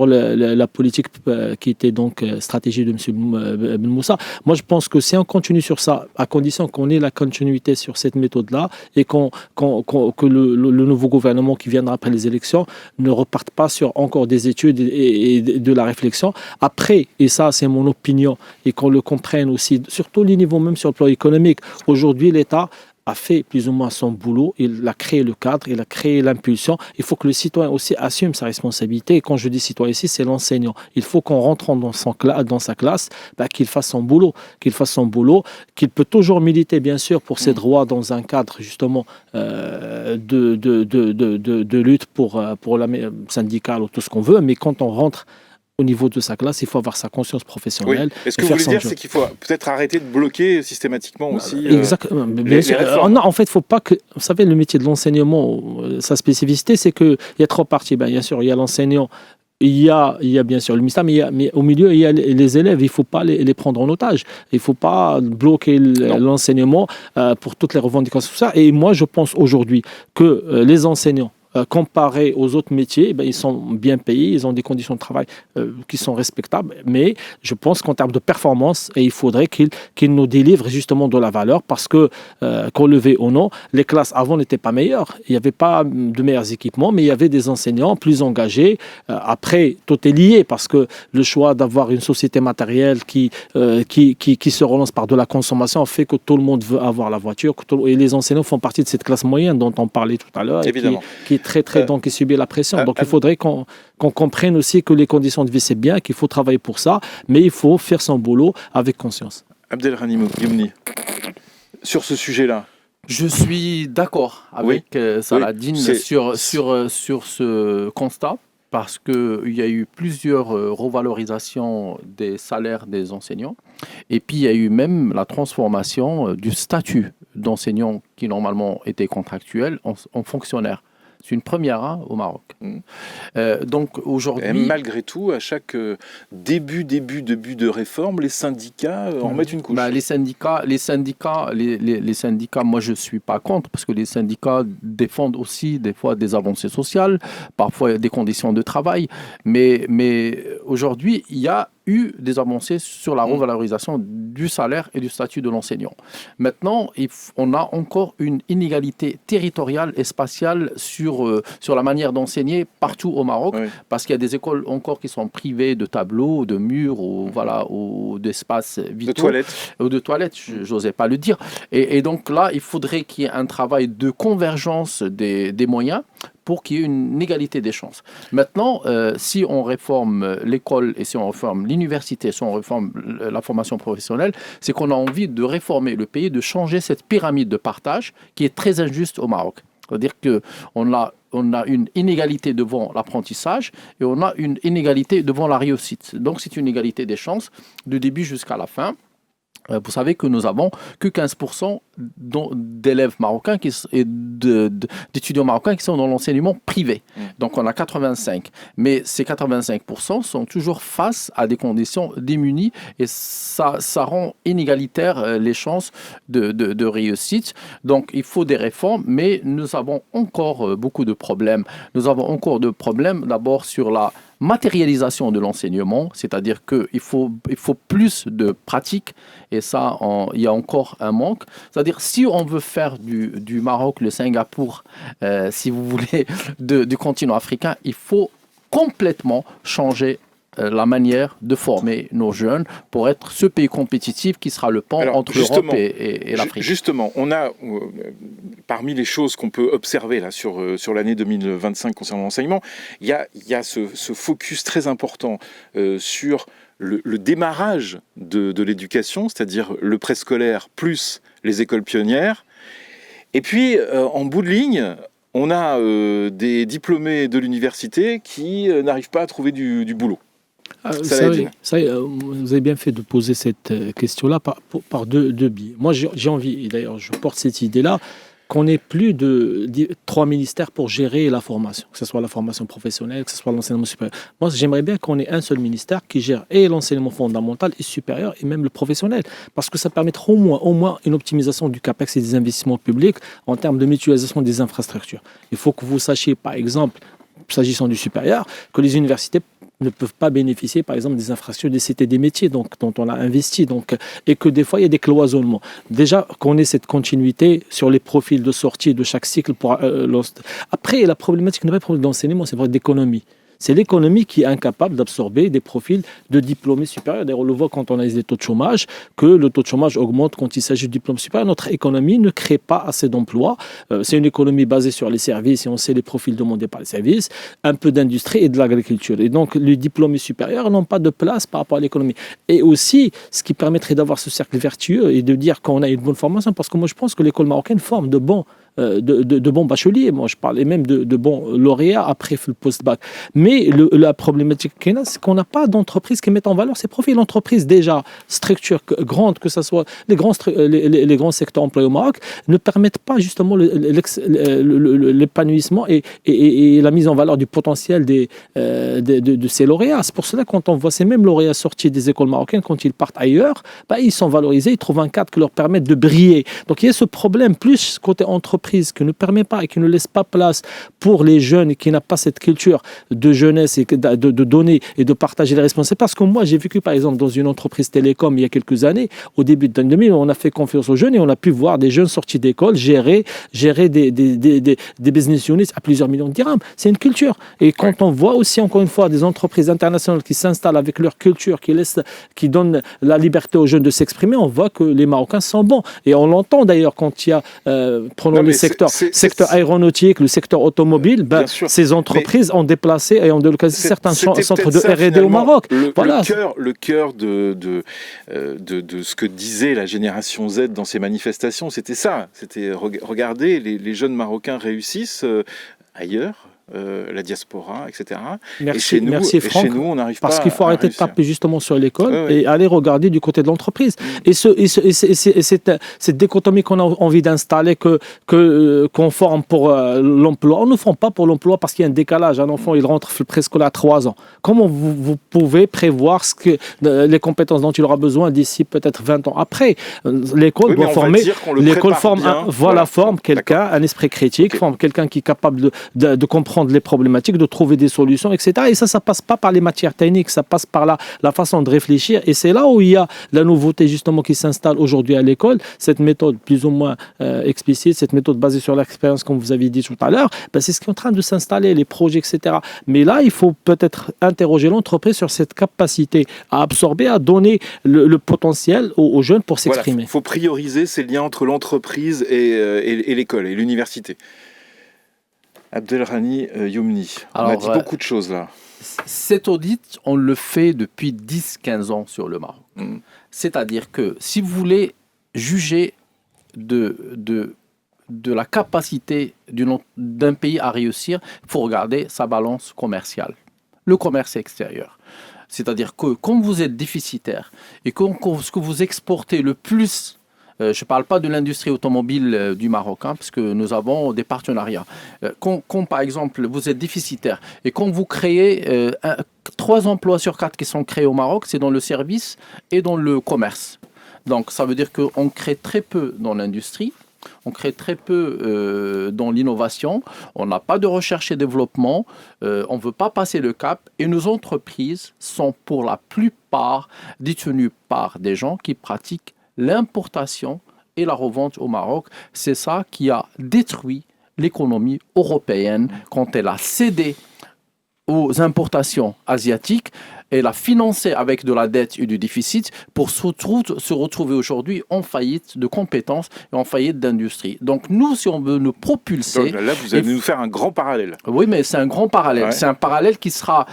la politique qui était donc stratégie de M. Ben Moussa. Moi, je pense que si on continue sur ça, à condition qu'on ait la continuité sur cette méthode-là et que le nouveau gouvernement qui viendra après les élections ne reparte pas sur encore des études et de la réflexion. Après, et ça, c'est mon opinion, et qu'on le comprenne aussi, sur tous les niveaux, même sur le plan économique. Aujourd'hui, l'État a fait plus ou moins son boulot, il a créé le cadre, il a créé l'impulsion. Il faut que le citoyen aussi assume sa responsabilité. Et quand je dis citoyen ici, c'est l'enseignant. Il faut qu'en rentrant dans sa classe, qu'il fasse son boulot, qu'il peut toujours militer bien sûr pour ses droits dans un cadre justement de lutte pour la syndicale ou tout ce qu'on veut. Mais quand on rentre au niveau de sa classe, il faut avoir sa conscience professionnelle. Oui. Et ce que vous voulez dire, c'est qu'il faut peut-être arrêter de bloquer systématiquement aussi. Exactement. Bien sûr. Non, en fait, il ne faut pas que. Vous savez, le métier de l'enseignement, sa spécificité, c'est qu'il y a trois parties. Bien sûr, il y a l'enseignant. Il y a bien sûr le ministère, mais au milieu, il y a les élèves. Il ne faut pas les prendre en otage. Il ne faut pas bloquer l'enseignement pour toutes les revendications. Tout ça. Et moi, je pense aujourd'hui que les enseignants, comparés aux autres métiers, ils sont bien payés, ils ont des conditions de travail qui sont respectables, mais je pense qu'en termes de performance, il faudrait qu'ils nous délivrent justement de la valeur parce que, qu'on le veuille ou non, les classes avant n'étaient pas meilleures, il n'y avait pas de meilleurs équipements, mais il y avait des enseignants plus engagés. Après, tout est lié parce que le choix d'avoir une société matérielle qui se relance par de la consommation fait que tout le monde veut avoir la voiture, et les enseignants font partie de cette classe moyenne dont on parlait tout à l'heure, évidemment, qui donc qui subit la pression. Donc il faudrait qu'on comprenne aussi que les conditions de vie c'est bien, qu'il faut travailler pour ça, mais il faut faire son boulot avec conscience. Abdelrahim Youmni, sur ce sujet-là. Je suis d'accord avec Saladin sur ce constat, parce qu'il y a eu plusieurs revalorisations des salaires des enseignants, et puis il y a eu même la transformation du statut d'enseignant qui normalement était contractuel en fonctionnaire. C'est une première au Maroc. Donc aujourd'hui, et malgré tout, à chaque début de réforme, les syndicats en mettent une couche. Les syndicats, moi je suis pas contre parce que les syndicats défendent aussi des fois des avancées sociales, parfois des conditions de travail. Mais aujourd'hui, il y a eu des avancées sur la revalorisation du salaire et du statut de l'enseignant. Maintenant, on a encore une inégalité territoriale et spatiale sur la manière d'enseigner partout au Maroc, parce qu'il y a des écoles encore qui sont privées de tableaux, de murs, ou d'espaces vitaux. De toilettes, j'osais pas le dire. Et donc là, il faudrait qu'il y ait un travail de convergence des moyens pour qu'il y ait une égalité des chances. Maintenant, si on réforme l'école et si on réforme l'université, si on réforme la formation professionnelle, c'est qu'on a envie de réformer le pays, de changer cette pyramide de partage qui est très injuste au Maroc. C'est-à-dire qu'on a une inégalité devant l'apprentissage et on a une inégalité devant la réussite. Donc c'est une égalité des chances du début jusqu'à la fin. Vous savez que nous avons que 15% d'élèves marocains et d'étudiants marocains qui sont dans l'enseignement privé. Donc on a 85. Mais ces 85% sont toujours face à des conditions démunies et ça rend inégalitaire les chances de réussite. Donc il faut des réformes, mais nous avons encore beaucoup de problèmes. Nous avons encore de problèmes d'abord sur la matérialisation de l'enseignement, c'est-à-dire qu'il faut plus de pratique, et ça, il y a encore un manque. C'est-à-dire, si on veut faire du Maroc le Singapour, si vous voulez, du continent africain, il faut complètement changer la manière de former nos jeunes pour être ce pays compétitif qui sera le pont entre l'Europe et l'Afrique. Justement, on a, parmi les choses qu'on peut observer là, sur l'année 2025 concernant l'enseignement, il y a ce focus très important sur le démarrage de l'éducation, c'est-à-dire le préscolaire plus les écoles pionnières. Et puis, en bout de ligne, on a des diplômés de l'université qui n'arrivent pas à trouver du boulot. Vous avez bien fait de poser cette question-là par deux biais. Moi, j'ai envie, et d'ailleurs, je porte cette idée-là, qu'on n'ait plus de 3 ministères pour gérer la formation, que ce soit la formation professionnelle, que ce soit l'enseignement supérieur. Moi, j'aimerais bien qu'on ait un seul ministère qui gère et l'enseignement fondamental et supérieur et même le professionnel, parce que ça permettra au moins une optimisation du CAPEX et des investissements publics en termes de mutualisation des infrastructures. Il faut que vous sachiez, par exemple, s'agissant du supérieur, que les universités ne peuvent pas bénéficier, par exemple, des infrastructures des cités des métiers dont on a investi. Et que des fois, il y a des cloisonnements. Déjà, qu'on ait cette continuité sur les profils de sortie de chaque cycle. Après, la problématique n'est pas le problème d'enseignement, c'est vrai d'économie. C'est l'économie qui est incapable d'absorber des profils de diplômés supérieurs. D'ailleurs, on le voit quand on a des taux de chômage, que le taux de chômage augmente quand il s'agit de diplômes supérieurs. Notre économie ne crée pas assez d'emplois. C'est une économie basée sur les services et on sait les profils demandés par les services, un peu d'industrie et de l'agriculture. Et donc, les diplômés supérieurs n'ont pas de place par rapport à l'économie. Et aussi, ce qui permettrait d'avoir ce cercle vertueux et de dire qu'on a une bonne formation, parce que moi, je pense que l'école marocaine forme de bons bacheliers, moi je parlais même de bons lauréats après le post-bac. Mais la problématique qu'il y a, c'est qu'on n'a pas d'entreprise qui mette en valeur ces profils. L'entreprise déjà, structure grande, que ce soit les grands secteurs employés au Maroc, ne permettent pas justement l'épanouissement et la mise en valeur du potentiel de ces lauréats. C'est pour cela que quand on voit ces mêmes lauréats sortis des écoles marocaines, quand ils partent ailleurs, ils sont valorisés, ils trouvent un cadre qui leur permet de briller. Donc il y a ce problème, plus côté entreprise, qui ne permet pas et qui ne laisse pas place pour les jeunes et qui n'a pas cette culture de jeunesse et de donner et de partager les responsabilités. Parce que moi, j'ai vécu par exemple dans une entreprise télécom il y a quelques années, au début de l'année 2000, on a fait confiance aux jeunes et on a pu voir des jeunes sortis d'école gérer des business units à plusieurs millions de dirhams. C'est une culture. Et quand on voit aussi, encore une fois, des entreprises internationales qui s'installent avec leur culture, qui donnent la liberté aux jeunes de s'exprimer, on voit que les Marocains sont bons. Et on l'entend d'ailleurs quand il y a, prenons les secteur aéronautique, le secteur automobile, ces entreprises ont déplacé et ont délocalisé certains centres de R&D au Maroc. Le cœur de ce que disait la génération Z dans ces manifestations, c'était ça. C'était regarder les jeunes Marocains réussissent ailleurs. La diaspora, etc. Merci Franck, chez nous, on n'arrive pas. Parce qu'il faut arrêter de taper justement sur l'école et aller regarder du côté de l'entreprise. Et cette dichotomie qu'on a envie d'installer, qu'on forme pour l'emploi, on ne forme pas pour l'emploi parce qu'il y a un décalage. Un enfant, il rentre prescolaire à 3 ans. Comment vous pouvez prévoir les compétences dont il aura besoin d'ici peut-être 20 ans après? L'école doit former. L'école forme quelqu'un, un esprit critique, forme quelqu'un qui est capable de comprendre les problématiques, de trouver des solutions, etc. Et ça passe pas par les matières techniques, ça passe par la façon de réfléchir. Et c'est là où il y a la nouveauté justement qui s'installe aujourd'hui à l'école, cette méthode plus ou moins explicite, cette méthode basée sur l'expérience, comme vous aviez dit tout à l'heure, c'est ce qui est en train de s'installer, les projets, etc. Mais là, il faut peut-être interroger l'entreprise sur cette capacité à absorber, à donner le potentiel aux jeunes pour s'exprimer. Il faut prioriser ces liens entre l'entreprise et l'école et l'université. Abdelrani Youmni, on a dit beaucoup de choses là. Cet audit, on le fait depuis 10-15 ans sur le Maroc. C'est-à-dire que si vous voulez juger de la capacité d'un pays à réussir, il faut regarder sa balance commerciale, le commerce extérieur. C'est-à-dire que quand vous êtes déficitaire et ce que vous exportez le plus, je ne parle pas de l'industrie automobile du Maroc, parce que nous avons des partenariats. Quand, par exemple, vous êtes déficitaire et quand vous créez 3 emplois sur 4 qui sont créés au Maroc, c'est dans le service et dans le commerce. Donc, ça veut dire qu'on crée très peu dans l'industrie, on crée très peu dans l'innovation, on n'a pas de recherche et développement, on ne veut pas passer le cap et nos entreprises sont pour la plupart détenues par des gens qui pratiquent l'importation et la revente au Maroc. C'est ça qui a détruit l'économie européenne quand elle a cédé aux importations asiatiques. elle a financé avec de la dette et du déficit pour se retrouver aujourd'hui en faillite de compétences et en faillite d'industrie. Donc nous, si on veut nous propulser... Donc là, vous allez nous faire un grand parallèle. Oui, mais c'est un grand parallèle. Ouais. C'est un parallèle qui sera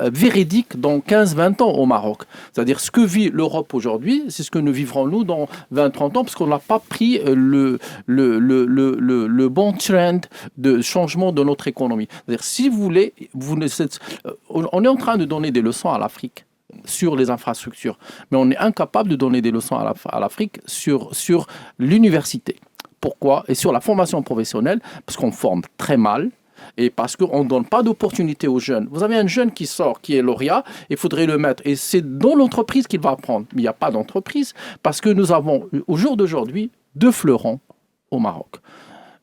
véridique dans 15-20 ans au Maroc. C'est-à-dire ce que vit l'Europe aujourd'hui, c'est ce que nous vivrons nous dans 20-30 ans, parce qu'on n'a pas pris le bon trend de changement de notre économie. C'est-à-dire, si vous voulez, on est en train de donner des leçons à l'Afrique sur les infrastructures, mais on est incapable de donner des leçons à l'Afrique sur l'université. Pourquoi? Et sur la formation professionnelle, parce qu'on forme très mal. Et parce qu'on ne donne pas d'opportunité aux jeunes. Vous avez un jeune qui sort, qui est lauréat, il faudrait le mettre. Et c'est dans l'entreprise qu'il va apprendre. Mais il n'y a pas d'entreprise parce que nous avons, au jour d'aujourd'hui, 2 fleurons au Maroc.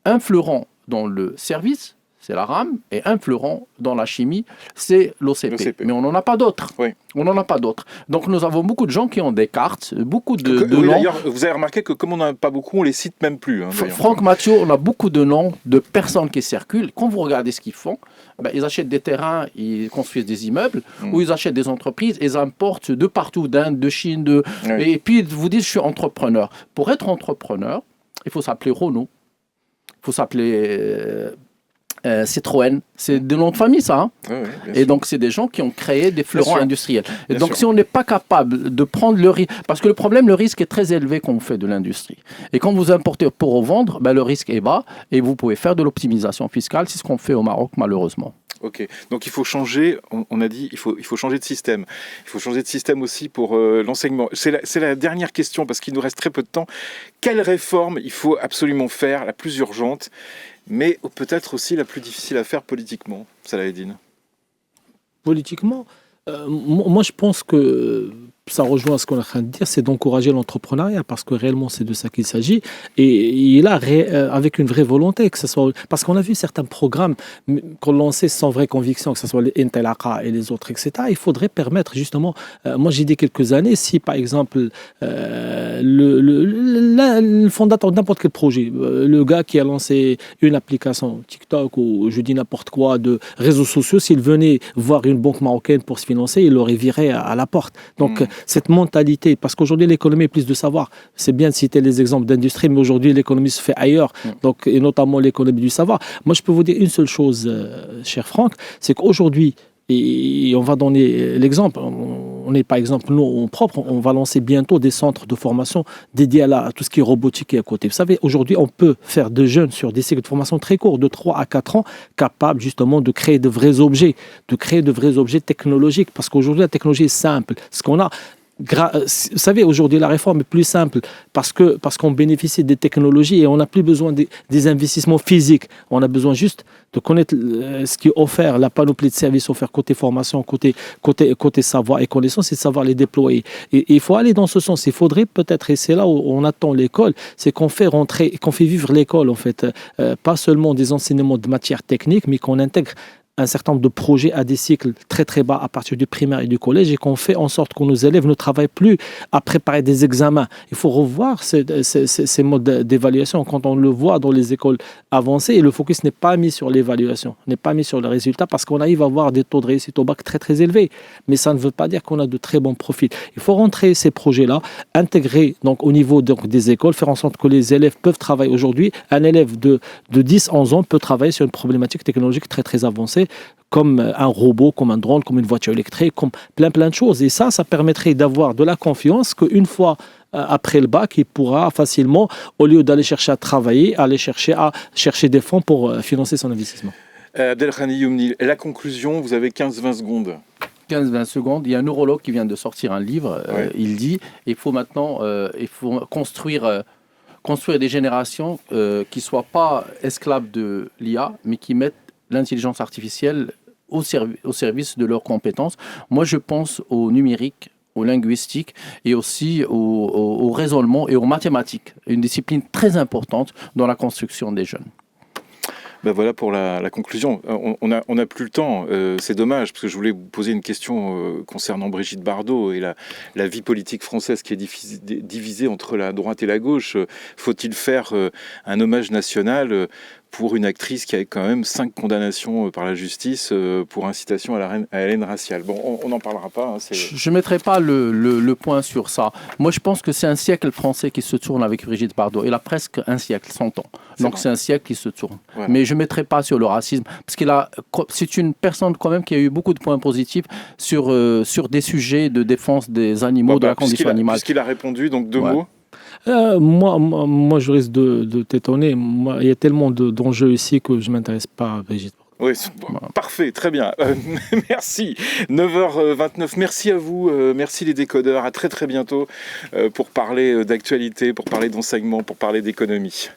Un fleuron dans le service, c'est la RAM, et un fleuron dans la chimie, c'est l'OCP. Mais on n'en a pas d'autres. Oui. On n'en a pas d'autres. Donc nous avons beaucoup de gens qui ont des cartes, beaucoup de Oui, noms. d'ailleurs, vous avez remarqué que comme on n'en a pas beaucoup, on les cite même plus. Hein, Franck Mathieu, on a beaucoup de noms de personnes qui circulent. Quand vous regardez ce qu'ils font, ils achètent des terrains, ils construisent des immeubles, ou ils achètent des entreprises, ils importent de partout, d'Inde, de Chine. Oui. Et puis ils vous disent, je suis entrepreneur. Pour être entrepreneur, il faut s'appeler Renault, il faut s'appeler Citroën. C'est des noms de famille, ça. Hein. Oui, et donc, c'est des gens qui ont créé des fleurons industriels. Et Bien donc, sûr. si on n'est pas capable de prendre le risque... Parce que le problème, le risque est très élevé quand vous faites de l'industrie. Et quand vous importez pour revendre, le risque est bas et vous pouvez faire de l'optimisation fiscale. C'est ce qu'on fait au Maroc, malheureusement. Ok, donc il faut changer, on a dit, il faut changer de système. Il faut changer de système aussi pour l'enseignement. C'est la dernière question parce qu'il nous reste très peu de temps. Quelle réforme il faut absolument faire, la plus urgente, mais peut-être aussi la plus difficile à faire politiquement, Salah Eddine? Politiquement, moi je pense que ça rejoint ce qu'on est en train de dire, c'est d'encourager l'entrepreneuriat parce que réellement c'est de ça qu'il s'agit et là avec une vraie volonté que ce soit parce qu'on a vu certains programmes qu'on lançait sans vraie conviction, que ce soit les Intelaka et les autres, etc. Il faudrait permettre justement, moi j'ai dit quelques années, si par exemple le fondateur de n'importe quel projet, le gars qui a lancé une application TikTok ou je dis n'importe quoi de réseaux sociaux, s'il venait voir une banque marocaine pour se financer, il l'aurait viré à la porte. Donc cette mentalité, parce qu'aujourd'hui l'économie est plus de savoir. C'est bien de citer les exemples d'industrie, mais aujourd'hui l'économie se fait ailleurs, donc, et notamment l'économie du savoir. Moi je peux vous dire une seule chose, cher Franck, c'est qu'aujourd'hui, et on va donner l'exemple, on est par exemple, nous en propre, on va lancer bientôt des centres de formation dédiés à tout ce qui est robotique et à côté. Vous savez, aujourd'hui on peut faire de jeunes sur des cycles de formation très courts, de 3 à 4 ans, capables justement de créer de vrais objets, technologiques, parce qu'aujourd'hui la technologie est simple. Ce qu'on a, vous savez, aujourd'hui la réforme est plus simple parce qu'on bénéficie des technologies et on n'a plus besoin des investissements physiques. On a besoin juste de connaître ce qui est offert, la panoplie de services offerts côté formation, côté savoir et connaissance, et de savoir les déployer. Et il faut aller dans ce sens. Il faudrait peut-être, et c'est là où on attend l'école, c'est qu'on fait vivre l'école en fait, pas seulement des enseignements de matières techniques, mais qu'on intègre un certain nombre de projets à des cycles très très bas à partir du primaire et du collège et qu'on fait en sorte que nos élèves ne travaillent plus à préparer des examens. Il faut revoir ces modes d'évaluation quand on le voit dans les écoles avancées et le focus n'est pas mis sur l'évaluation, n'est pas mis sur le résultat parce qu'on arrive à avoir des taux de réussite au bac très très élevés. Mais ça ne veut pas dire qu'on a de très bons profils. Il faut rentrer ces projets-là, intégrer donc au niveau des écoles, faire en sorte que les élèves peuvent travailler aujourd'hui. Un élève de 10-11 ans peut travailler sur une problématique technologique très très avancée, comme un robot, comme un drone, comme une voiture électrique, comme plein de choses. Et ça permettrait d'avoir de la confiance qu'une fois après le bac, il pourra facilement, au lieu d'aller chercher à travailler, aller chercher des fonds pour financer son investissement. Abdelghani Youmni, la conclusion, vous avez 15-20 secondes. 15-20 secondes. Il y a un neurologue qui vient de sortir un livre. Ouais. Il dit il faut maintenant construire des générations qui ne soient pas esclaves de l'IA, mais qui mettent l'intelligence artificielle au service de leurs compétences. Moi, je pense au numérique, au linguistique et aussi au raisonnement et aux mathématiques. Une discipline très importante dans la construction des jeunes. Ben voilà pour la conclusion. On a plus le temps. C'est dommage parce que je voulais vous poser une question concernant Brigitte Bardot et la vie politique française qui est divisée entre la droite et la gauche. Faut-il faire un hommage national pour une actrice qui a quand même 5 condamnations par la justice pour incitation à la haine raciale. Bon, on n'en parlera pas. Je ne mettrai pas le point sur ça. Moi, je pense que c'est un siècle français qui se tourne avec Brigitte Bardot. Elle a presque un siècle, 100 ans. Donc, c'est un siècle qui se tourne. Voilà. Mais je ne mettrai pas sur le racisme, parce c'est une personne quand même qui a eu beaucoup de points positifs sur des sujets de défense des animaux, de la condition animale. Puisqu'il a répondu, donc 2 mots. Moi, je risque de t'étonner. Il y a tellement d'enjeux ici que je ne m'intéresse pas à Brigitte. Oui, parfait, très bien. Merci. 9h29, merci à vous, merci les décodeurs. À très très bientôt pour parler d'actualité, pour parler d'enseignement, pour parler d'économie.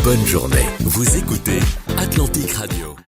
Bonne journée. Vous écoutez Atlantique Radio.